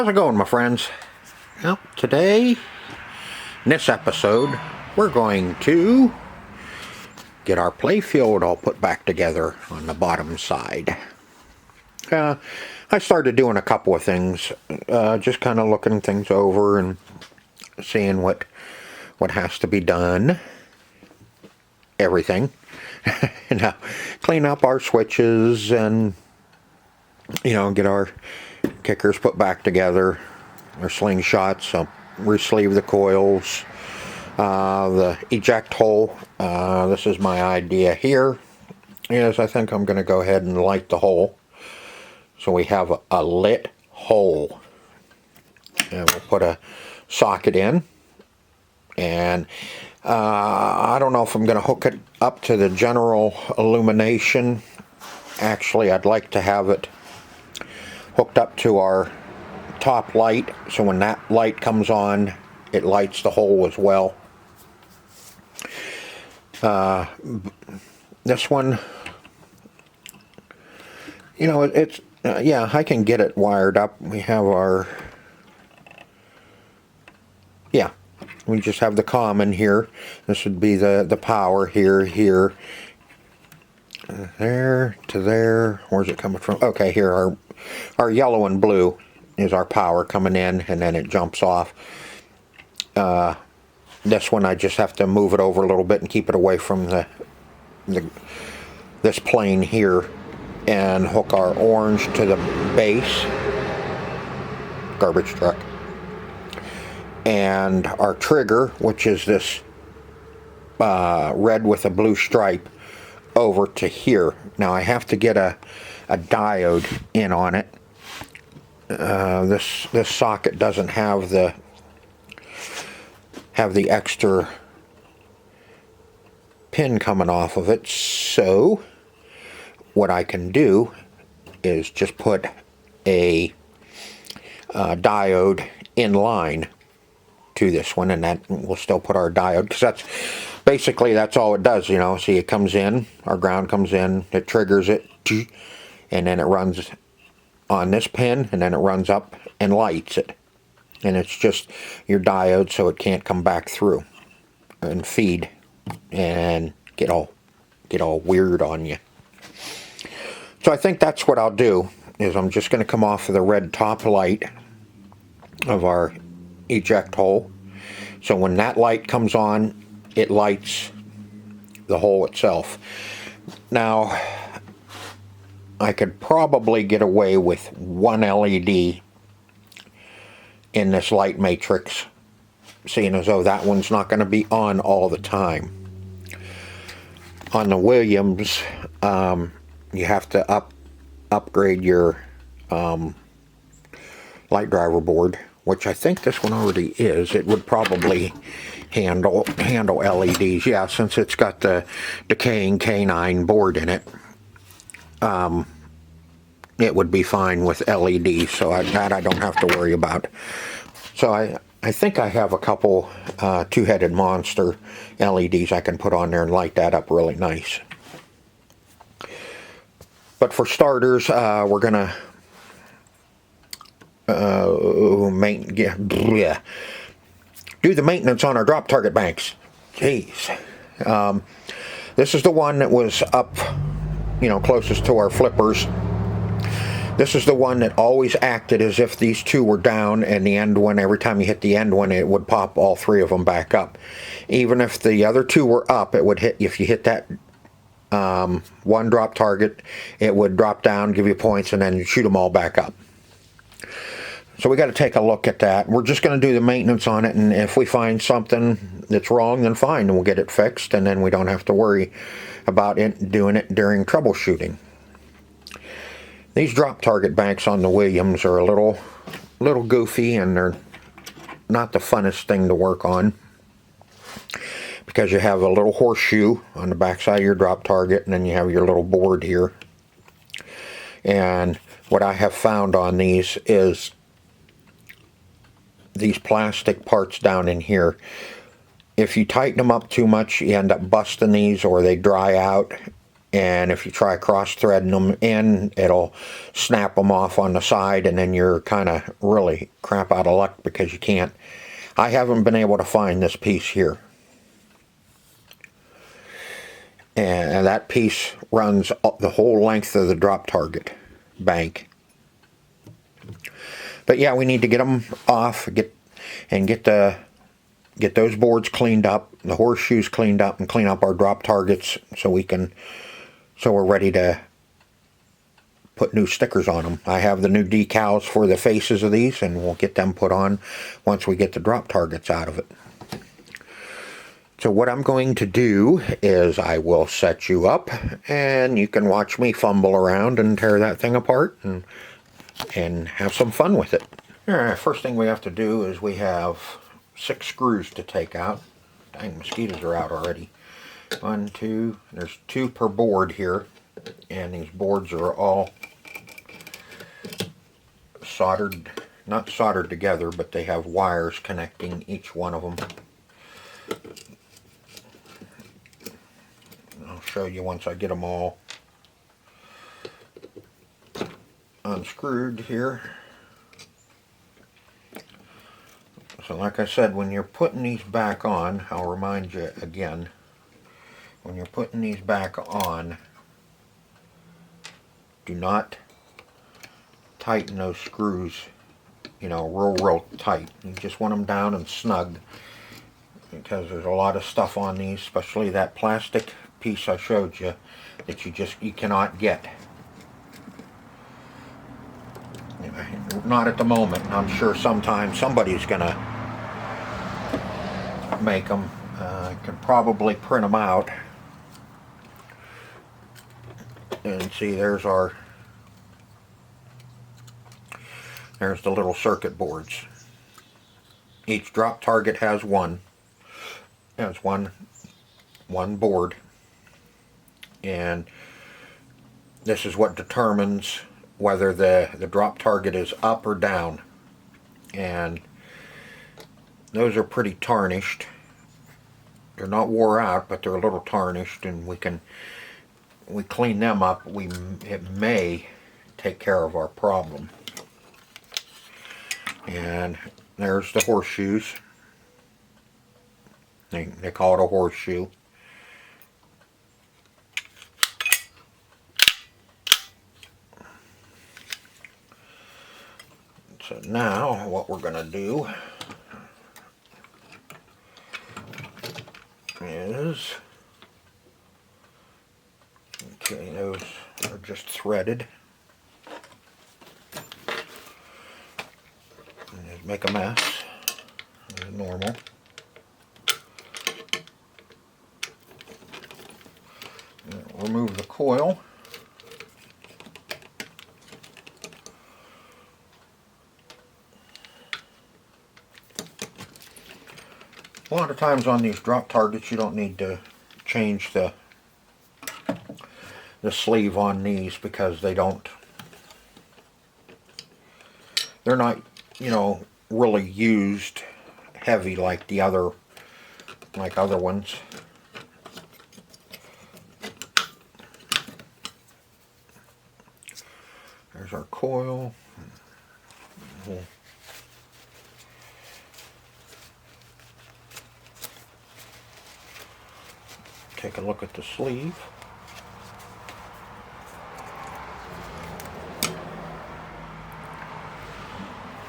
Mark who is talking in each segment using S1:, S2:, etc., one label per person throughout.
S1: How's it going, my friends? Well, today, in this episode, we're going to get our playfield all put back together on the bottom side. I started doing a couple of things, just kind of looking things over and seeing what has to be done. Everything. Clean up our switches and, get our kickers put back together, our slingshots, re-sleeve the coils, the eject hole. This is my idea here, is I think I'm going to go ahead and light the hole. So we have a lit hole. And we'll put a socket in. And I don't know if I'm going to hook it up to the general illumination. Actually, I'd like to have it hooked up to our top light, so when that light comes on, it lights the hole as well. This one, it's yeah, I can get it wired up. We have our, yeah, we just have the common here. This would be the power here, there to there. Where's it coming from? Okay, here our yellow and blue is our power coming in, and then it jumps off. This one I just have to move it over a little bit and keep it away from this plane here, and hook our orange to the base. Garbage truck. And our trigger, which is this red with a blue stripe, over to here. Now I have to get a diode in on it. This socket doesn't have the extra pin coming off of it, so what I can do is just put a diode in line to this one, and that will still put our diode, because that's all it does. See, it comes in, our ground comes in, it triggers it, and then it runs on this pin, and then it runs up and lights it, and it's just your diode, so it can't come back through and feed and get all weird on you. So I think that's what I'll do, is I'm just going to come off of the red top light of our eject hole, so when that light comes on, it lights the hole itself. Now, I could probably get away with one LED in this light matrix, seeing as though that one's not going to be on all the time. On the Williams, you have to upgrade your light driver board, which I think this one already is. It would probably handle LEDs, yeah, since it's got the decaying K9 board in it. It would be fine with LEDs, so that I don't have to worry about. So I think I have a couple two-headed monster LEDs I can put on there and light that up really nice. But for starters, we're gonna do the maintenance on our drop target banks. Jeez. This is the one that was up, closest to our flippers. This is the one that always acted as if these two were down, and the end one, every time you hit the end one, it would pop all three of them back up. Even if the other two were up, it would hit, if you hit that one drop target, it would drop down, give you points, and then shoot them all back up. So we got to take a look at that. We're just going to do the maintenance on it, and if we find something that's wrong, then fine, and we'll get it fixed, and then we don't have to worry about doing it during troubleshooting. These drop target banks on the Williams are a little goofy, and they're not the funnest thing to work on, because you have a little horseshoe on the back side of your drop target, and then you have your little board here. And what I have found on these is these plastic parts down in here, if you tighten them up too much, you end up busting these, or they dry out, and if you try cross-threading them in, it'll snap them off on the side, and then you're kind of really crap out of luck because you can't. I haven't been able to find this piece here. And that piece runs the whole length of the drop target bank. But yeah, we need to get them off, get those boards cleaned up, the horseshoes cleaned up, and clean up our drop targets so we're ready to put new stickers on them. I have the new decals for the faces of these, and we'll get them put on once we get the drop targets out of it. So what I'm going to do is I will set you up, and you can watch me fumble around and tear that thing apart and have some fun with it. Alright, first thing we have to do is we have 6 screws to take out. Dang, mosquitoes are out already. 1, 2, there's 2 per board here, and these boards are all soldered, not soldered together, but they have wires connecting each one of them. I'll show you once I get them all unscrewed here. So like I said, when you're putting these back on, I'll remind you again, when you're putting these back on, do not tighten those screws, you know, real tight. You just want them down and snug, because there's a lot of stuff on these, especially that plastic piece I showed you, that you cannot get. Not at the moment. I'm sure sometime somebody's gonna make them. I can probably print them out. And see, there's the little circuit boards. Each drop target has one board, and this is what determines whether the drop target is up or down. And those are pretty tarnished. They're not wore out, but they're a little tarnished, and we clean them up, it may take care of our problem. And there's the horseshoes. They call it a horseshoe. So now what we're going to do is, okay, those are just threaded. And just make a mess as normal. Remove the coil. A lot of times on these drop targets you don't need to change the sleeve on these, because they're not, you know, really used heavy like other ones. There's our coil. We'll take a look at the sleeve.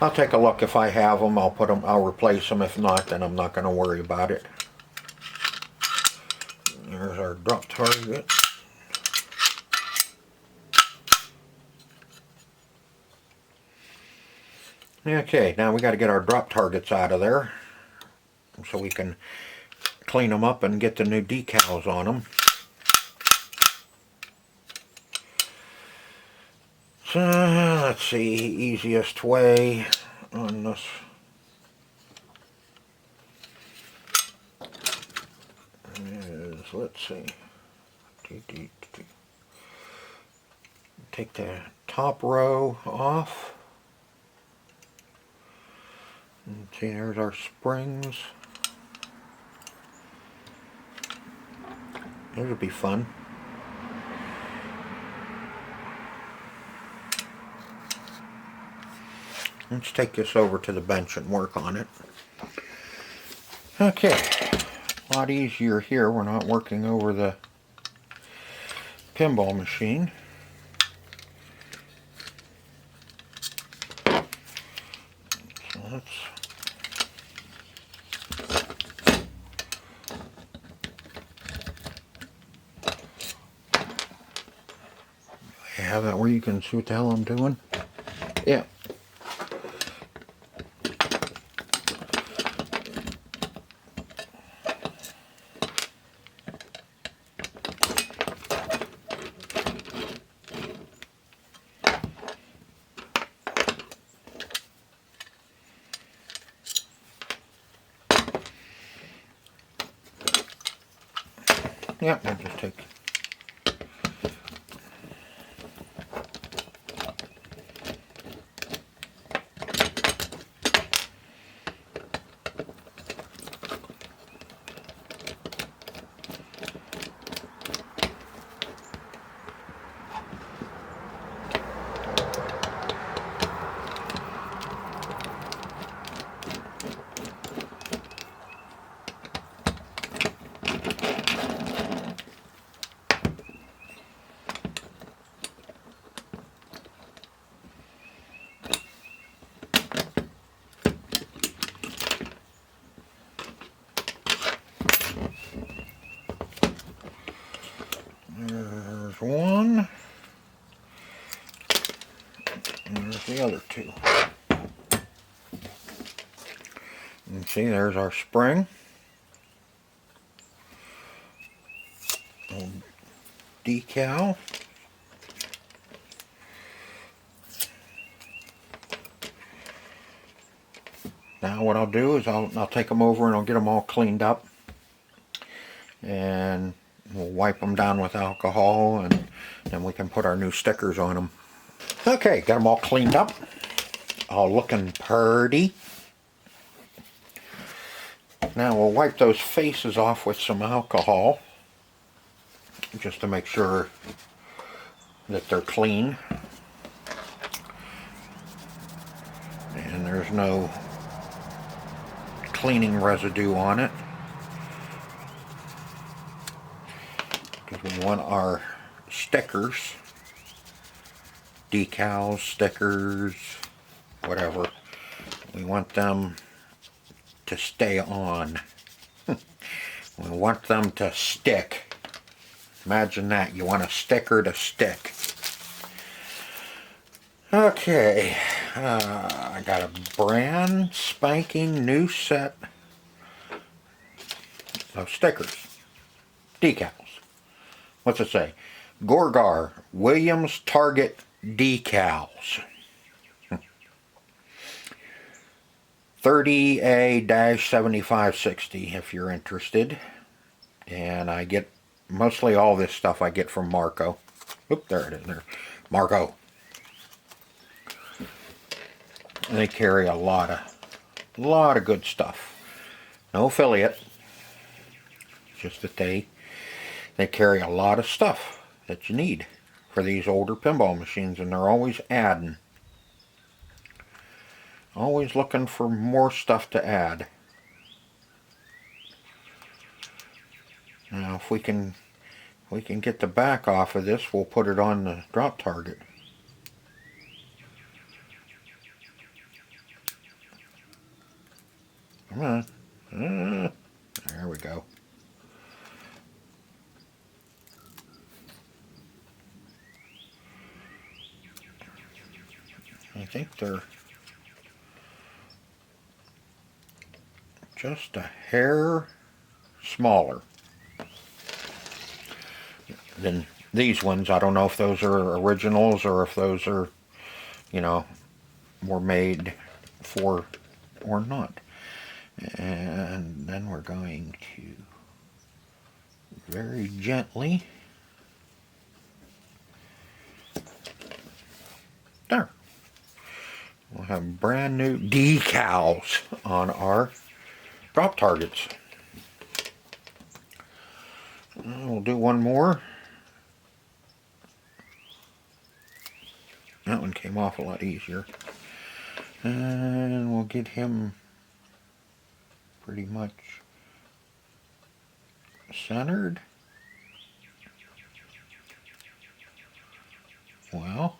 S1: I'll take a look. If I have them, I'll replace them. If not, then I'm not going to worry about it. There's our drop target. Okay, now we got to get our drop targets out of there so we can clean them up and get the new decals on them. So let's see, easiest way on this. Is, let's see, take the top row off. And see, there's our springs. Those would be fun. Let's take this over to the bench and work on it. Okay, a lot easier here. We're not working over the pinball machine. So let's have that where you can see what the hell I'm doing. Yeah. Yeah, we'll just take. There's one. And there's the other two. And see, there's our spring. Old decal. Now what I'll do is I'll take them over and I'll get them all cleaned up. And we'll wipe them down with alcohol, and then we can put our new stickers on them. Okay, got them all cleaned up. All looking pretty. Now we'll wipe those faces off with some alcohol, just to make sure that they're clean. And there's no cleaning residue on it. Because we want our stickers, decals, stickers, whatever, we want them to stay on. We want them to stick. Imagine that. You want a sticker to stick. Okay, I got a brand spanking new set of stickers, decals. What's it say? Gorgar Williams Target decals. 30A-7560 if you're interested. And I get mostly all this stuff I get from Marco. Oop, there it is there. Marco. And they carry a lot of good stuff. No affiliate. Just that they carry a lot of stuff that you need for these older pinball machines, and they're always adding. Always looking for more stuff to add. Now if we can get the back off of this, we'll put it on the drop target. Come on. There we go. I think they're just a hair smaller than these ones. I don't know if those are originals or if those are, you know, were made for or not. And then we're going to very gently, there, we'll have brand new decals on our drop targets. We'll do one more. That one came off a lot easier. And we'll get him pretty much centered. Well,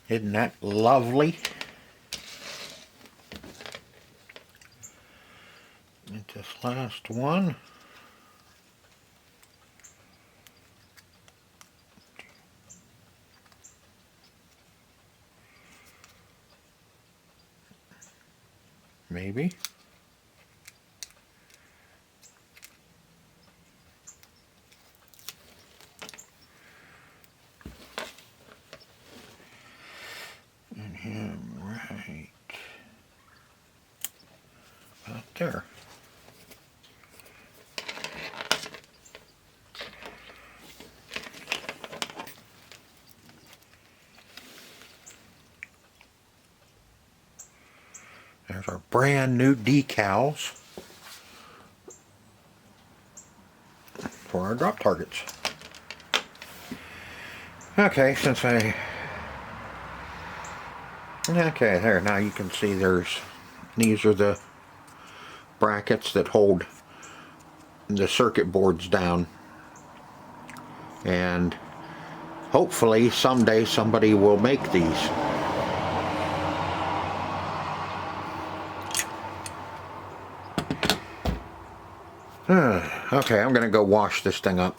S1: isn't that lovely? Get this last one. Maybe. And him right about there. There's our brand new decals for our drop targets. Okay, okay, there, now you can see these are the brackets that hold the circuit boards down. And hopefully someday somebody will make these. Okay, I'm gonna go wash this thing up.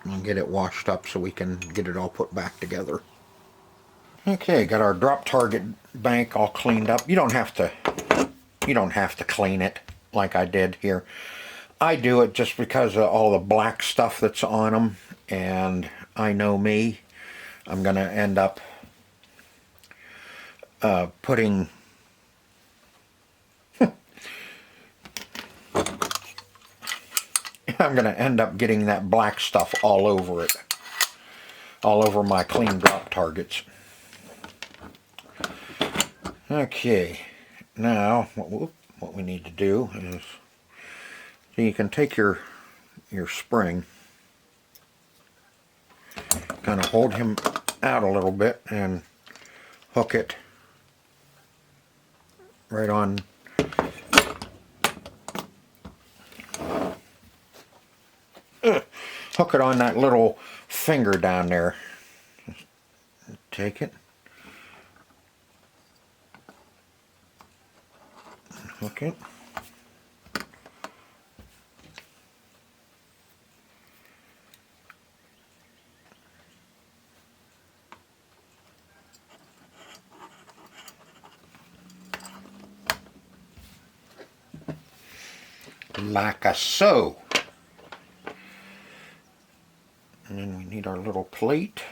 S1: I'll get it washed up so we can get it all put back together. Okay, got our drop target bank all cleaned up. You don't have to clean it like I did here. I do it just because of all the black stuff that's on them, and I know me. I'm gonna end up putting I'm gonna end up getting that black stuff all over it, all over my clean drop targets. Okay, now what we need to do is, so you can take your spring, kind of hold him out a little bit and hook it right on. Hook it on that little finger down there. Just take it. Hook it. Like a so. And then we need our little plate.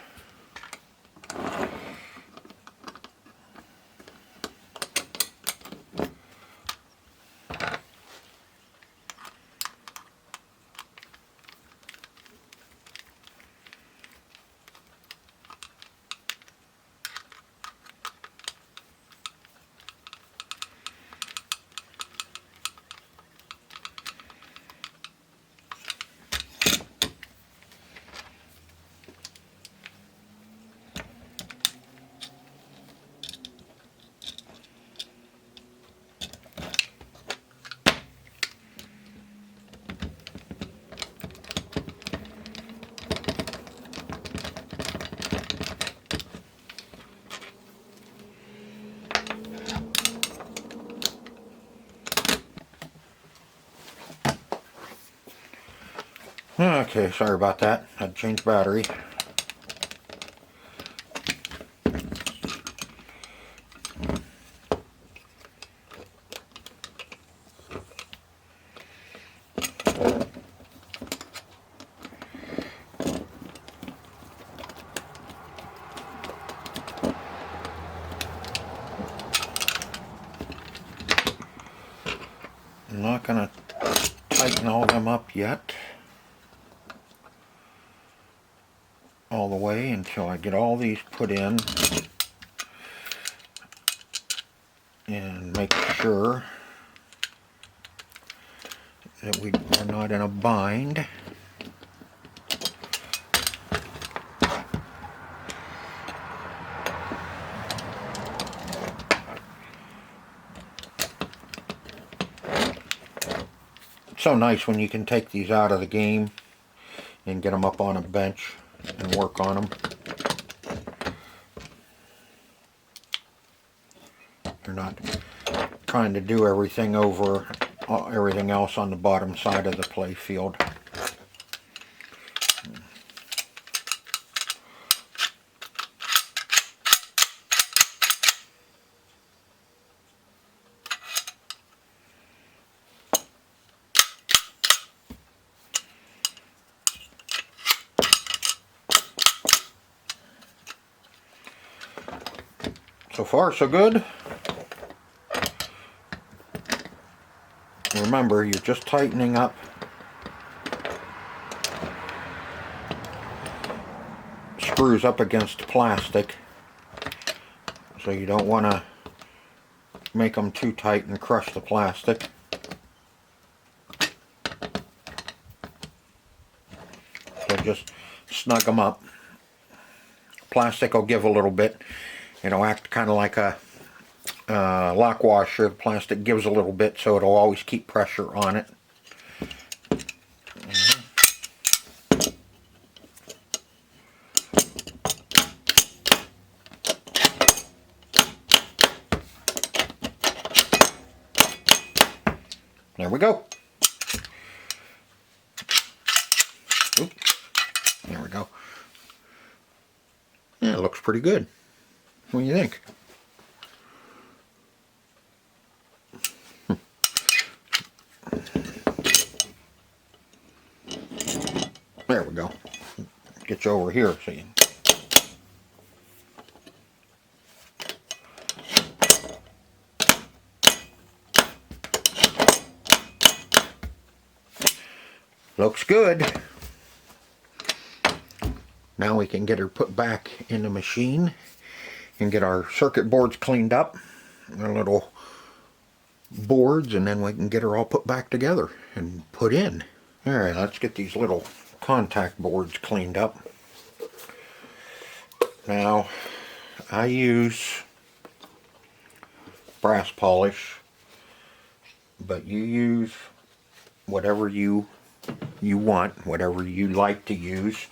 S1: Okay, sorry about that. Had to change battery. I'm not gonna tighten all of them up yet. all the way until I get all these put in and make sure that we are not in a bind. It's so nice when you can take these out of the game and get them up on a bench and work on them. You're not trying to do everything over everything else on the bottom side of the play field. So far, so good. Remember, you're just tightening up screws up against plastic, so you don't want to make them too tight and crush the plastic. So just snug them up. Plastic will give a little bit. It'll act kind of like a lock washer. The plastic gives a little bit, so it'll always keep pressure on it. There we go. Oop. There we go. Yeah, it looks pretty good. What do you think? There we go. Get you over here so you... Looks good. Now we can get her put back in the machine and get our circuit boards cleaned up, our little boards, and then we can get her all put back together and put in. Alright, let's get these little contact boards cleaned up. Now, I use brass polish, but you use whatever you want, whatever you like to use.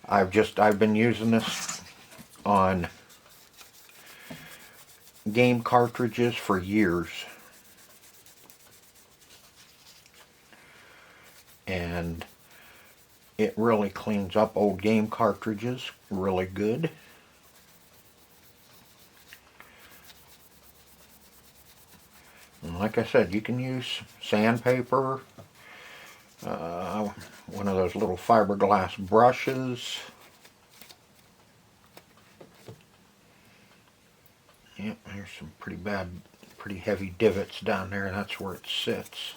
S1: I've been using this on game cartridges for years, and it really cleans up old game cartridges really good. And like I said, you can use sandpaper, one of those little fiberglass brushes. Yep, there's some pretty heavy divots down there. That's where it sits.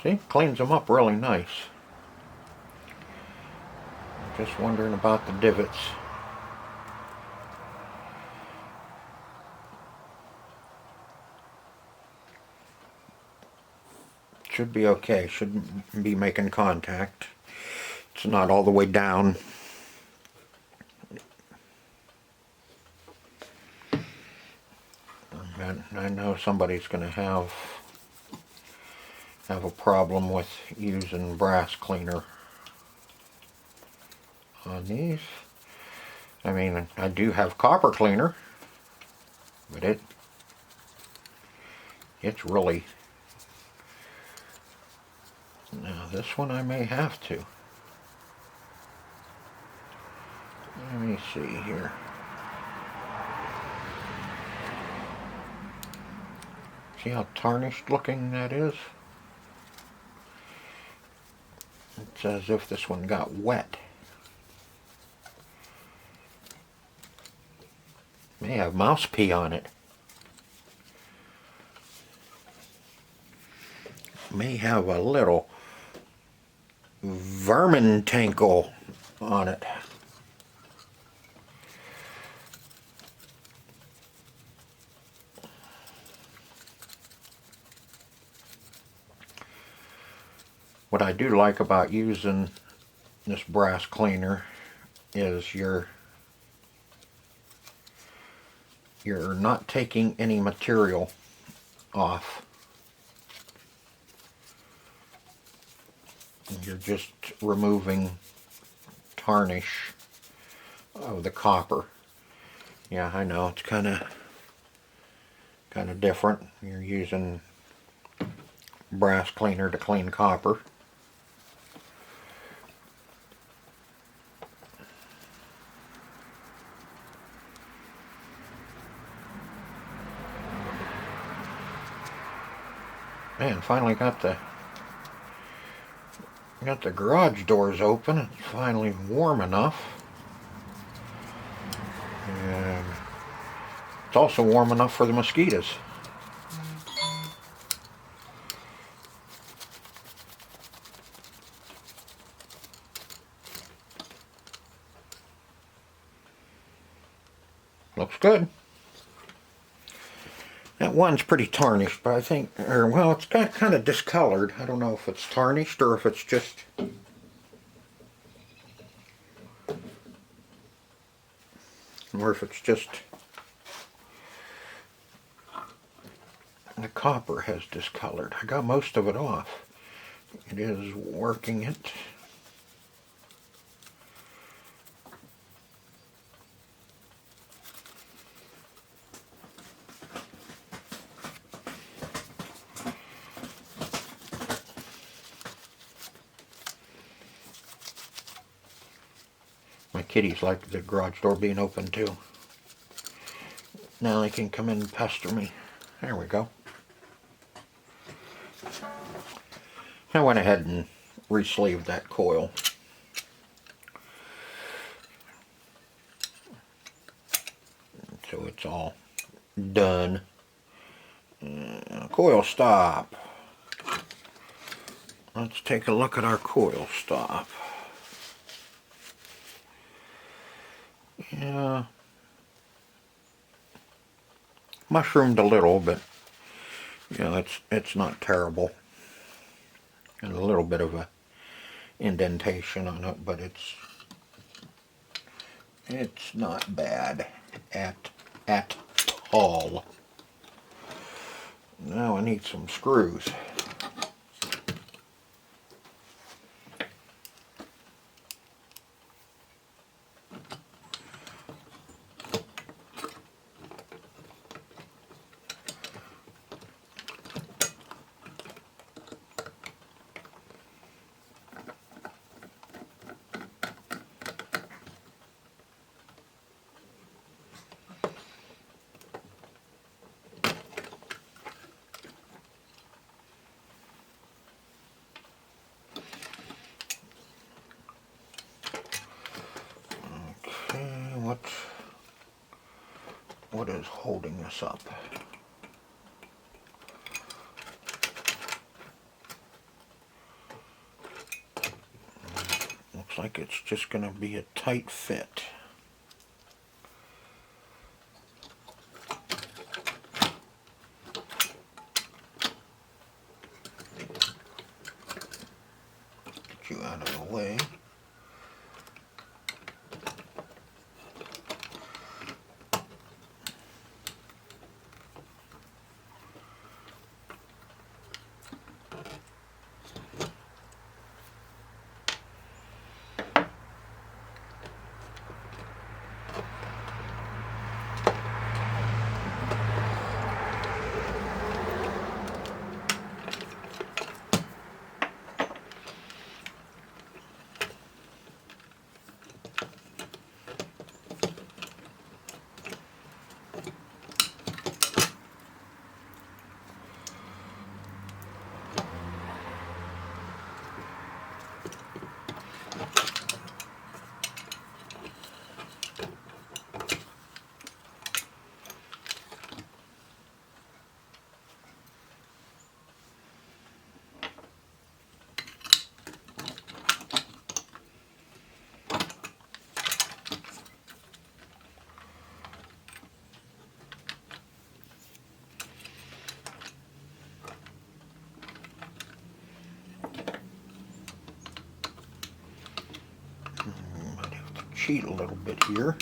S1: See, cleans them up really nice. Just wondering about the divots. Should be okay, shouldn't be making contact. It's not all the way down. And I know somebody's going to have a problem with using brass cleaner on these. I mean, I do have copper cleaner, but it's really... Now this one I may have to. Let me see here. See how tarnished looking that is? It's as if this one got wet. May have mouse pee on it. May have a little vermin tankle on it. What I do like about using this brass cleaner is you're not taking any material off. You're just removing tarnish of the copper. Yeah, I know, it's kind of different. You're using brass cleaner to clean copper. Man, finally got the garage doors open. It's finally warm enough. And it's also warm enough for the mosquitoes. Looks good. That one's pretty tarnished, but I think, or well, it's got kind of discolored. I don't know if it's tarnished or if it's just the copper has discolored. I got most of it off. It is working it. My kitties like the garage door being open too. Now they can come in and pester me. There we go. I went ahead and re-sleeved that coil. So it's all done. Coil stop. Let's take a look at our coil stop. Yeah, mushroomed a little, but yeah, it's not terrible. And a little bit of a indentation on it, but it's not bad at all. Now I need some screws. What is holding this up? Looks like it's just going to be a tight fit. Get you out of the way. sheet a little bit here.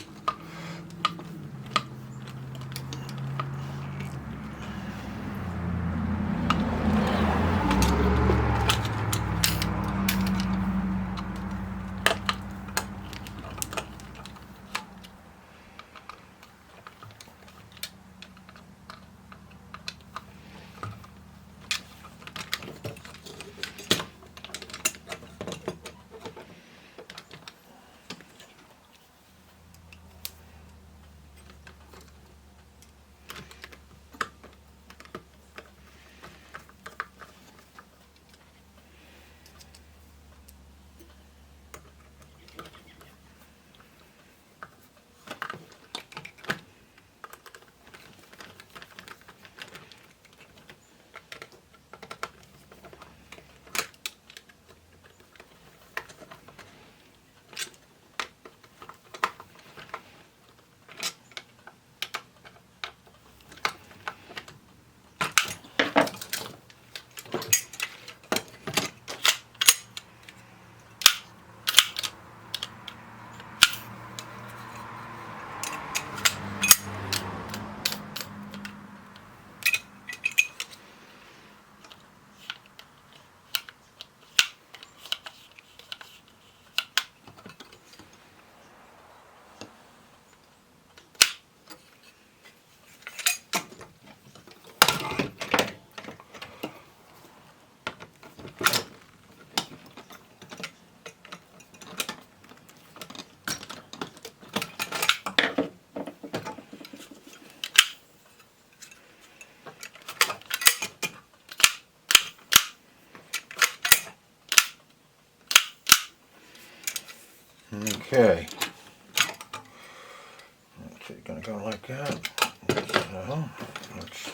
S1: Okay. So you're going to go like that. So let's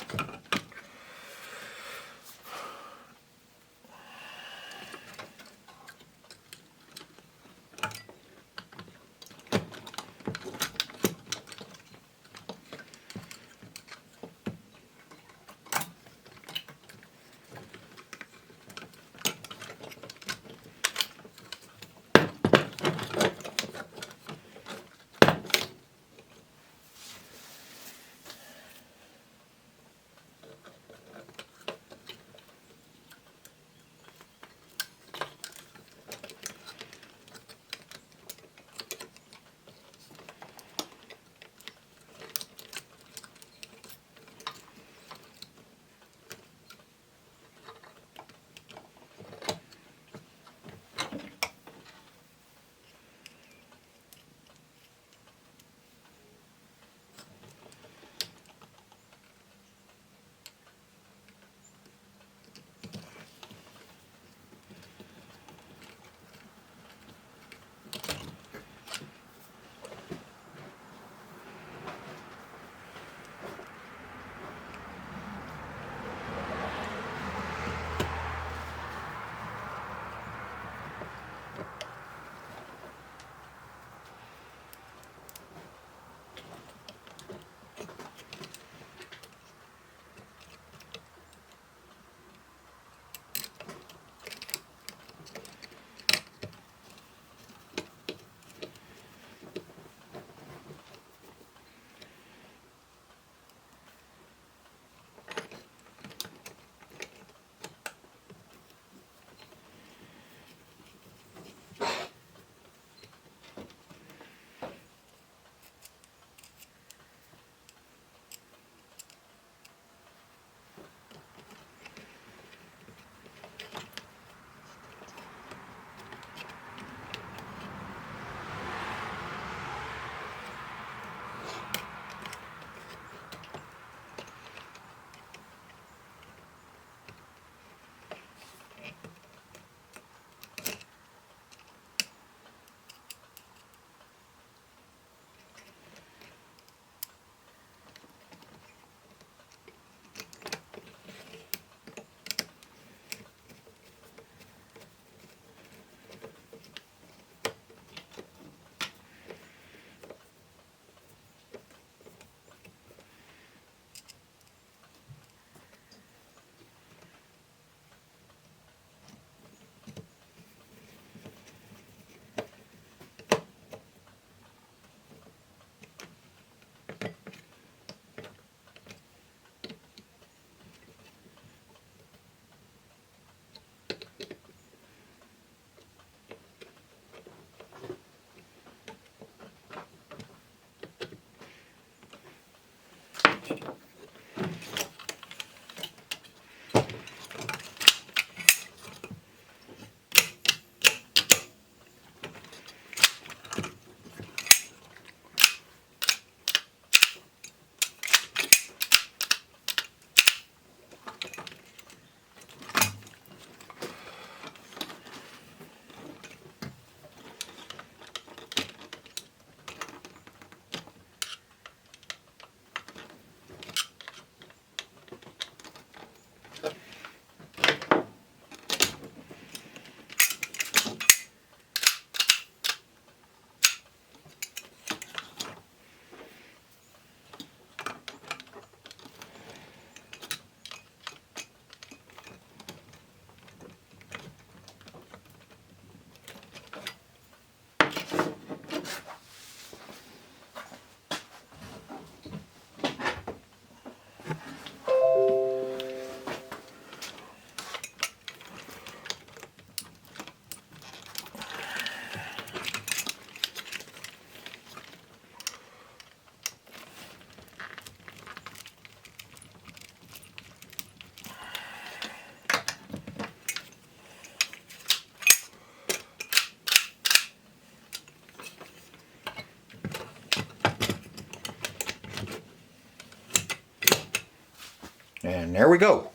S1: And there we go.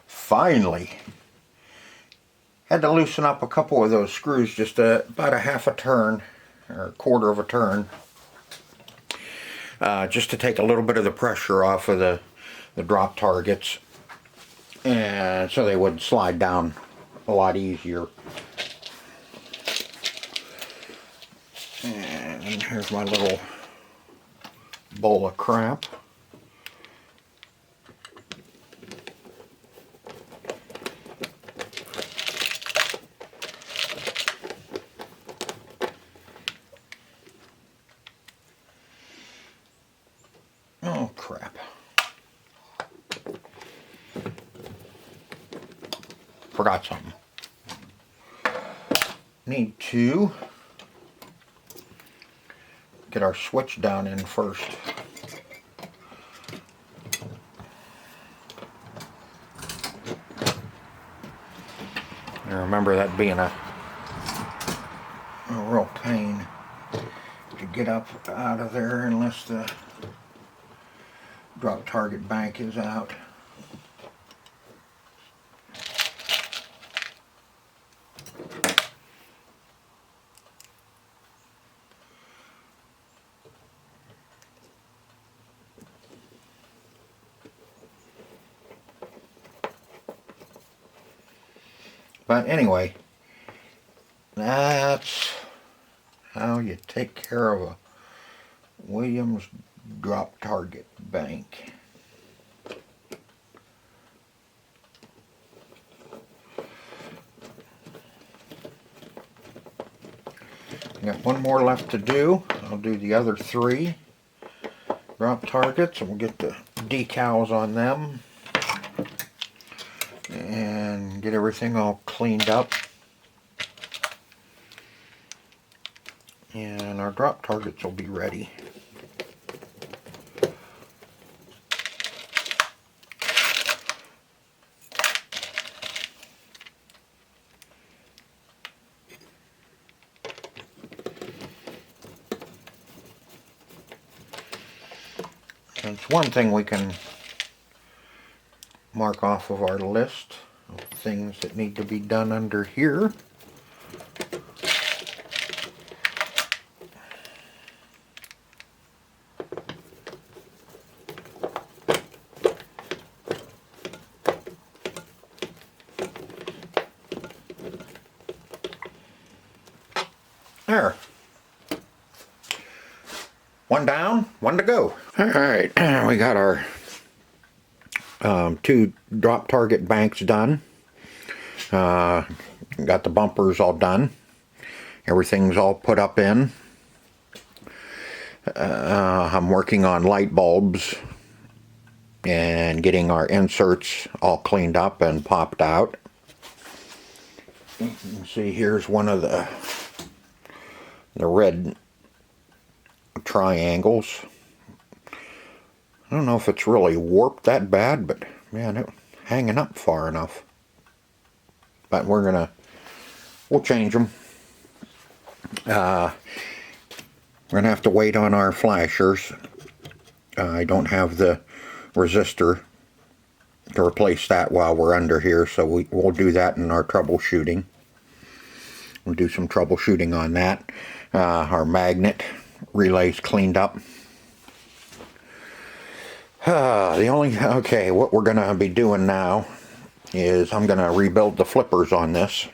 S1: Finally. Had to loosen up a couple of those screws, just about a half a turn, or a quarter of a turn, just to take a little bit of the pressure off of the drop targets, and so they would slide down a lot easier. And here's my little bowl of crap. Oh crap. Forgot something. Need to get our switch down in first. I remember that being a real pain to get up out of there unless the drop target bank is out. But anyway, that's how you take care of a Williams drop target bank. Got one more left to do. I'll do the other 3 drop targets and we'll get the decals on them and get everything all cleaned up. And our drop targets will be ready. It's one thing we can mark off of our list of things that need to be done under here. There. One down, one to go. Alright, we got our 2 drop target banks done. Got the bumpers all done. Everything's all put up in. I'm working on light bulbs and getting our inserts all cleaned up and popped out. You can see here's one of the red triangles. I don't know if it's really warped that bad, but man, it's hanging up far enough. But we'll change them. We're gonna have to wait on our flashers. I don't have the resistor to replace that while we're under here, so we'll do that in our troubleshooting. We'll do some troubleshooting on that. Our magnet relay's cleaned up. What we're gonna be doing now is I'm gonna rebuild the flippers on this.